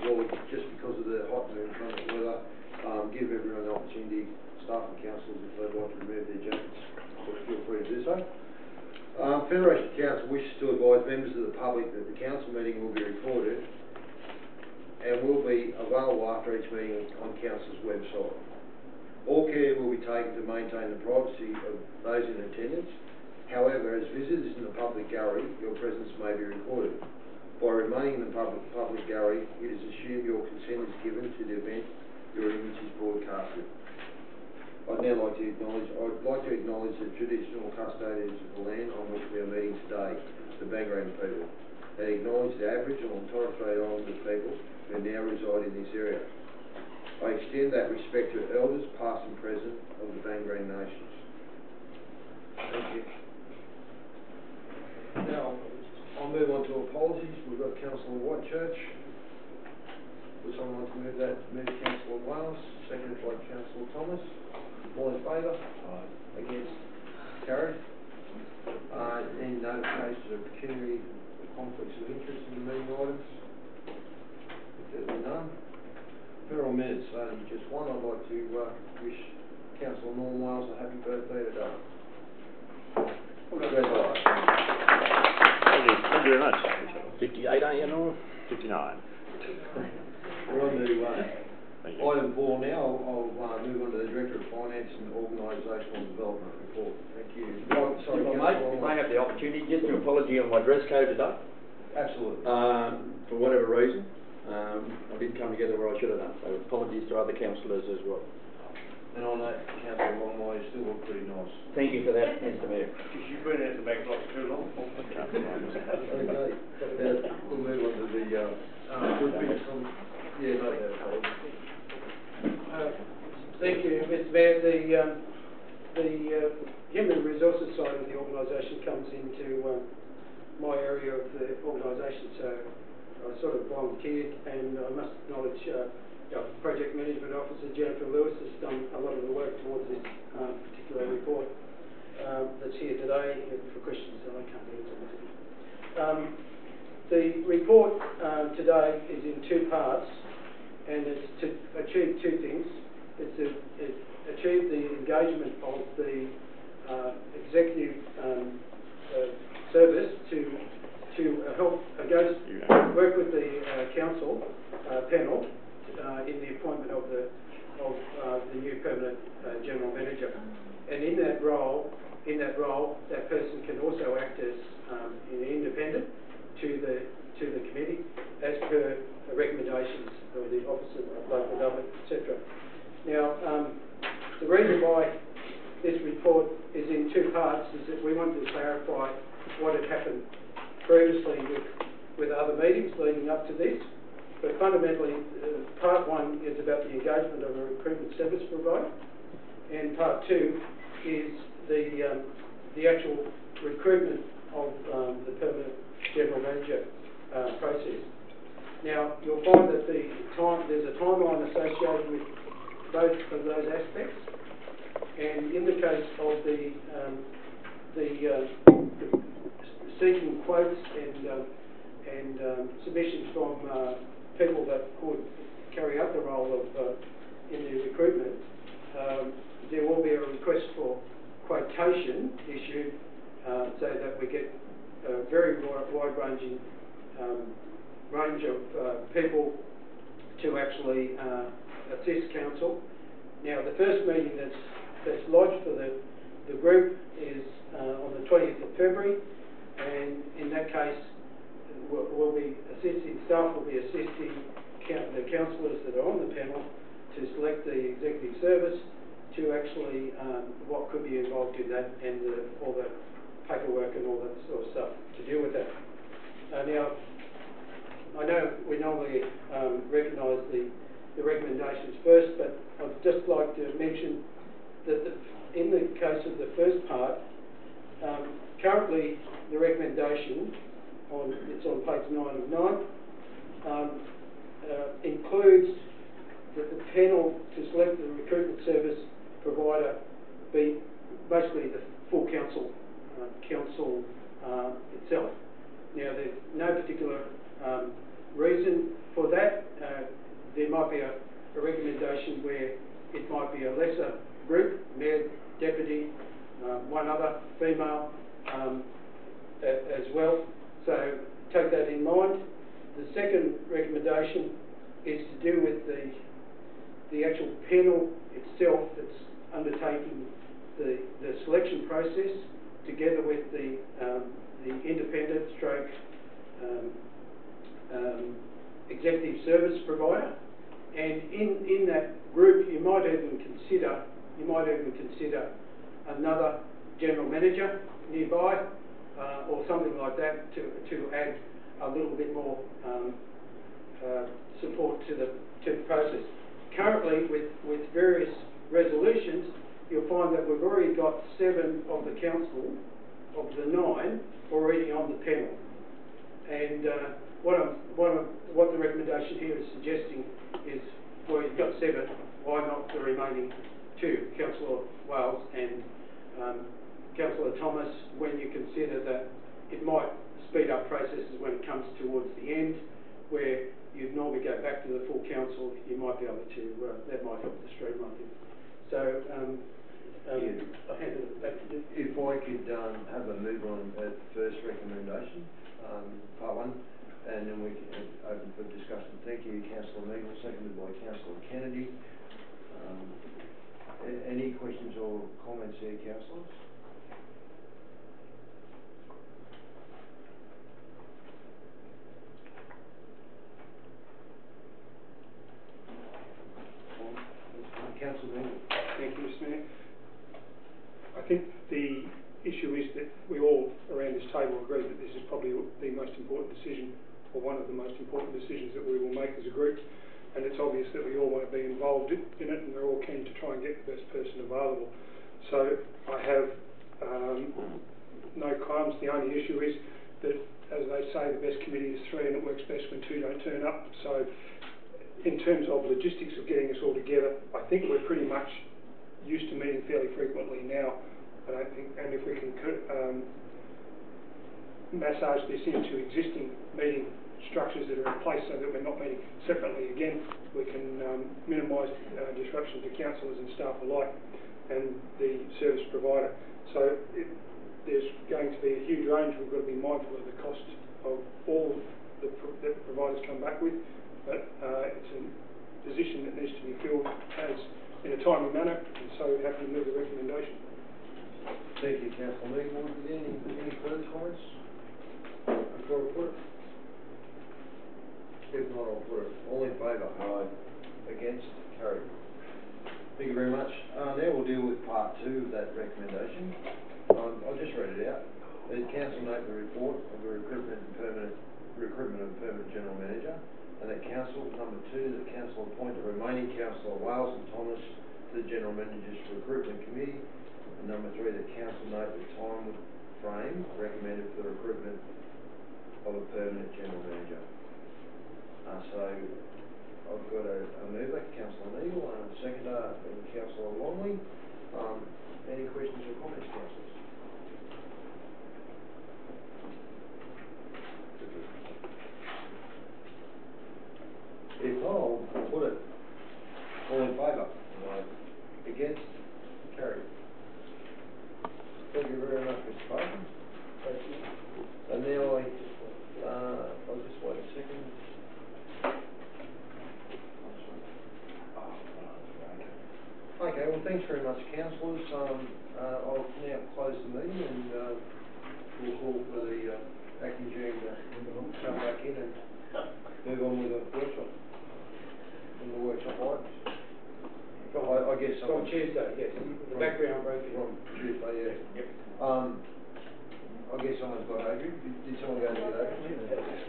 well, just because of the hot and inclement weather, give everyone the opportunity, staff and councillors, if they'd like to remove their jackets, feel free to do so. Federation Council wishes to advise members of the public that the council meeting will be recorded and will be available after each meeting on council's website. All care will be taken to maintain the privacy of those in attendance. However, as visitors in the public gallery, your presence may be recorded. By remaining in the public gallery, it is assumed your consent is given to the event your image is broadcasted. I'd like to acknowledge the traditional custodians of the land on which we are meeting today, the Bangarang people, and acknowledge the Aboriginal and Torres Strait Islander people who now reside in this area. I extend that respect to elders, past and present, of the Bangarang nations. Thank you. Now, I'll move on to apologies. We've got Councillor Whitechurch. Would someone like to move that? Move Councillor Wales, seconded by Councillor Thomas. All in favour? Aye. Against? Carried. Any notifications of pecuniary conflicts of interest in the meeting items? If there be none. Federal minutes, only just one. I'd like to wish Councillor Norm Wales a happy birthday today. Congratulations. Thank you very much. 58, aren't you, Norm? 59. We're on to item 4 now. I'll move on to the Director of Finance and Organisational Development report. Thank you. Sorry, I may have the opportunity just to apology on my dress code today. Absolutely. For whatever reason, I didn't come together where I should have done. So apologies to other councillors as well. And on that, Councillor Longway, you still look pretty nice. Thank you for that, Mr Mayor. You've been out the back block too long. Okay. We'll move on to the good bits from... Yeah, no, thank you, Mr Mayor. The human resources side of the organisation comes into my area of the organisation, so I sort of volunteered, and I must acknowledge our Project Management Officer Jennifer Lewis has done a lot of the work towards this particular report that's here today. For questions that I can't answer. The report today is in two parts, and it's to achieve two things. It's to achieve the engagement of the executive service to help work with the council panel in the appointment of the new permanent general manager. And in that role, that person can also act as an independent to the committee, as per the recommendations of the Office of Local Government, etc. Now, the reason why this report is in two parts is that we wanted to clarify what had happened previously with other meetings leading up to this. But fundamentally, part one is about the engagement of a recruitment service provider, and part two is the actual recruitment of the permanent general manager process. Now, you'll find that there's a timeline associated with both of those aspects, and in the case of the seeking quotes and submissions from people that could carry out the role of in the recruitment, there will be a request for quotation issued so that we get a very wide-ranging range of people to actually assist council. Now, the first meeting that's lodged for the group is on the 20th of February, and in that case, we'll be assisting, staff will be assisting the councillors that are on the panel to select the executive service to actually what could be involved in that, and all the paperwork and all that sort of stuff to deal with that. Now, I know we normally recognise the recommendations first, but I'd just like to mention that in the case of the first part, currently the recommendation it's on page 9 of 9, includes that the panel to select the recruitment service provider be basically the full council itself. Now, there's no particular reason for that. is to do with the actual panel itself that's undertaking the selection process, together with the independent stroke executive service provider. And in that group, you might even consider another general manager nearby, or something like that, to add a little bit more support to the process. Currently, with various resolutions, you'll find that we've already got 7 of the council, of the 9, already on the panel. And what the recommendation here is suggesting is, well, you've got 7, why not the remaining 2, Councillor Wales and Councillor Thomas, when you consider that it might speed up processes when it comes towards the end, where you'd normally go back to the full council, you might be able to, that might help to streamline things. So, I'll hand it back to you. If I could have a move on that first recommendation, part 1, and then we can open for discussion. Thank you, Councillor Meagle, seconded by Councillor Kennedy. Any questions or comments here, councillors? Councillor Meagle. Thank you, Mr. Mayor. I think the issue is that we all around this table agree that this is probably the most important decision, or one of the most important decisions that we will make as a group, and it's obvious that we all want to be involved in it, and we're all keen to try and get the best person available. So I have no qualms. The only issue is that, as they say, the best committee is 3, and it works best when 2 don't turn up. So in terms of logistics of getting us all together, I think we're pretty much used to meeting fairly frequently now. I don't think, and if we can massage this into existing meeting structures that are in place so that we're not meeting separately again, we can minimise disruption to councillors and staff alike and the service provider. So there's going to be a huge range. We've got to be mindful of the cost of all that providers come back with, but it's a position that needs to be filled in a timely manner, and so happy to move the recommendation. Thank you, Councillor Meagle. Any further comments before I put it? If not, I'll put it. All in favour? Aye. Against? Carried. Thank you very much. Now we'll deal with part 2 of that recommendation. I'll just read it out. The council note the report of the recruitment of permanent general manager, and that council, number 2, that council appoint the remaining Councillor Wales and Thomas to the general manager's recruitment committee, and number 3, that council note the time frame recommended for the recruitment of a permanent general manager. So I've got a mover, Councillor Neal, and a seconder, Councillor Longley. Any questions or comments, councillors? If not, I'll put it. All in favour? Aye. Against? Carried. Thank you very much, Mr. Parkin. Thank you. And now I'll just wait a second. Okay, well, thanks very much, councillors. I'll now close the meeting, and we'll call for the acting GM to come back in and move on with the workshop. And the workshop items. I guess From Tuesday, yes. The background briefing. From Tuesday, yeah. Yep. I guess someone's got Adrian. Did someone go to get Adrian?